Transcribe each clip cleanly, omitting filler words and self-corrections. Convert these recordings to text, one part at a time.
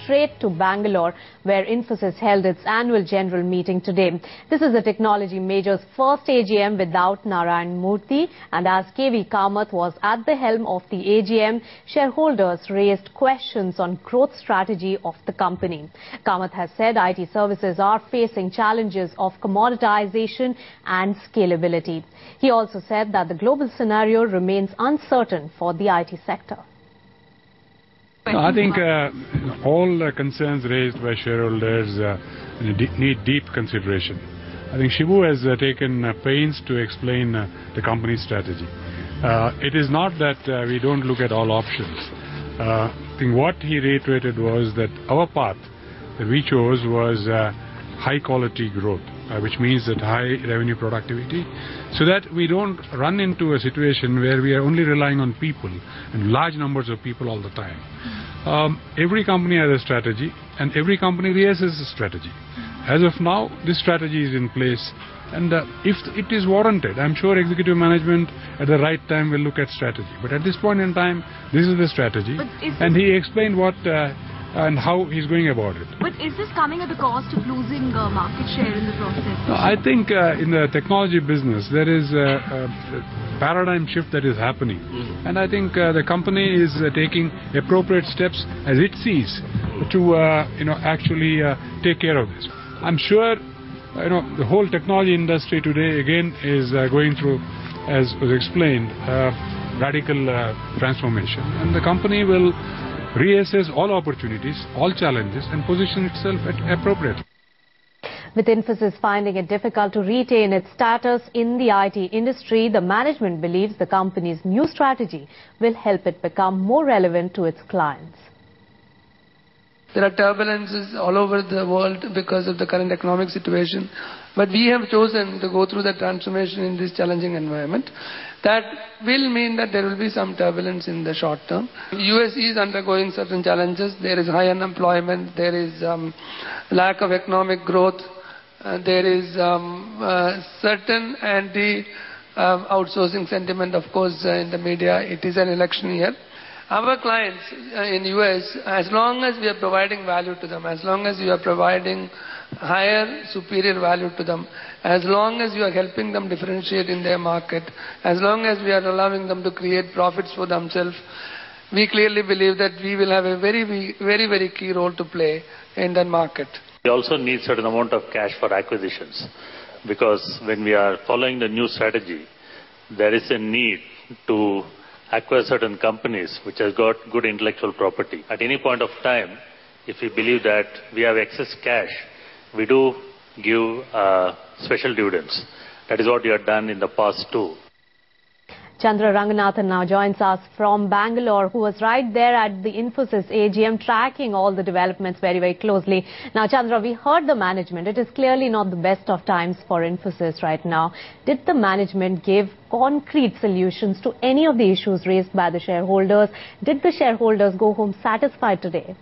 straight to Bangalore, where Infosys held its annual general meeting today. This is the technology major's first AGM without Narayan Murthy, and as KV Kamath was at the helm of the AGM, shareholders raised questions on growth strategy of the company. Kamath has said IT services are facing challenges of commoditization and scalability. He also said that the global scenario remains uncertain for the IT sector. I think all concerns raised by shareholders need deep consideration. I think Shibu has taken pains to explain the company's strategy. It is not that we don't look at all options. I think what he reiterated was that our path that we chose was high quality growth, which means that high revenue productivity, so that we don't run into a situation where we are only relying on people and large numbers of people all the time. Every company has a strategy, and every company reassesses the strategy. As of now, this strategy is in place, and if it is warranted, I'm sure executive management at the right time will look at strategy. But at this point in time, this is the strategy, and he explained what and how he's going about it. But is this coming at the cost of losing market share in the process? No, I think in the technology business there is a paradigm shift that is happening, and I think the company is taking appropriate steps as it sees to actually take care of this. I'm sure the whole technology industry today again is going through, as was explained, radical transformation, and the company will reassess all opportunities, all challenges, and position itself appropriately. With Infosys finding it difficult to retain its status in the IT industry, the management believes the company's new strategy will help it become more relevant to its clients. There are turbulences all over the world because of the current economic situation, but we have chosen to go through the transformation in this challenging environment. That will mean that there will be some turbulence in the short term. US is undergoing certain challenges. There is high unemployment, there is lack of economic growth, there is certain anti-outsourcing sentiment, of course, in the media. It is an election year. Our clients in US, as long as we are providing value to them, as long as we are providing higher, superior value to them, as long as we are helping them differentiate in their market, as long as we are allowing them to create profits for themselves, we clearly believe that we will have a very, very, very key role to play in that market. We also need certain amount of cash for acquisitions, because when we are following the new strategy, there is a need to acquire certain companies which have got good intellectual property. At any point of time, if we believe that we have excess cash, we do give special dividends. That is what we have done in the past too. Chandra Ranganathan now joins us from Bangalore, who was right there at the Infosys AGM tracking all the developments very, very closely. Now, Chandra, we heard the management. It is clearly not the best of times for Infosys right now. Did the management give concrete solutions to any of the issues raised by the shareholders? Did the shareholders go home satisfied today?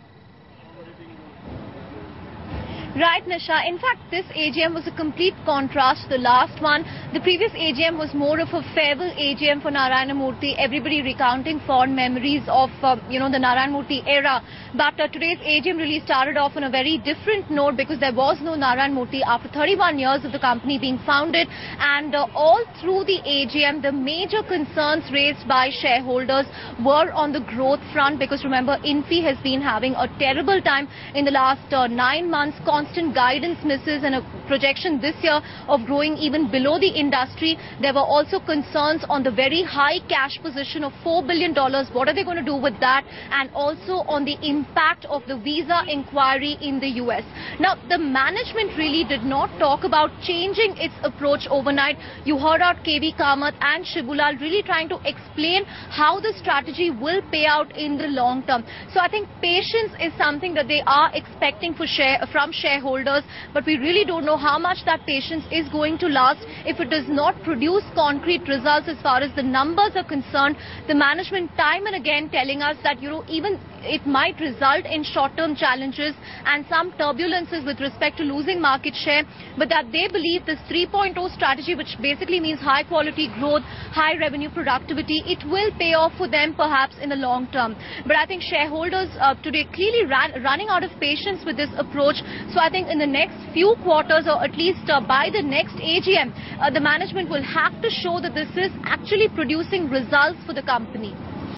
Right, Nisha. In fact, this AGM was a complete contrast to the last one. The previous AGM was more of a farewell AGM for Narayana Murthy, everybody recounting fond memories of, the Narayana Murthy era. But today's AGM really started off on a very different note, because there was no Narayana Murthy after 31 years of the company being founded. And all through the AGM, the major concerns raised by shareholders were on the growth front, because remember, Infy has been having a terrible time in the last 9 months. Constant guidance misses and a projection this year of growing even below the industry. There were also concerns on the very high cash position of $4 billion. What are they going to do with that? And also on the impact of the visa inquiry in the US. Now, the management really did not talk about changing its approach overnight. You heard out KV Kamath and Shibulal really trying to explain how the strategy will pay out in the long term. So I think patience is something that they are expecting from shareholders, but we really don't know how much that patience is going to last if it does not produce concrete results as far as the numbers are concerned. The management time and again telling us that, even it might result in short-term challenges and some turbulences with respect to losing market share, but that they believe this 3.0 strategy, which basically means high quality growth, high revenue productivity, it will pay off for them perhaps in the long term. But I think shareholders today clearly running out of patience with this approach. So I think in the next few quarters, or at least by the next AGM, the management will have to show that this is actually producing results for the company.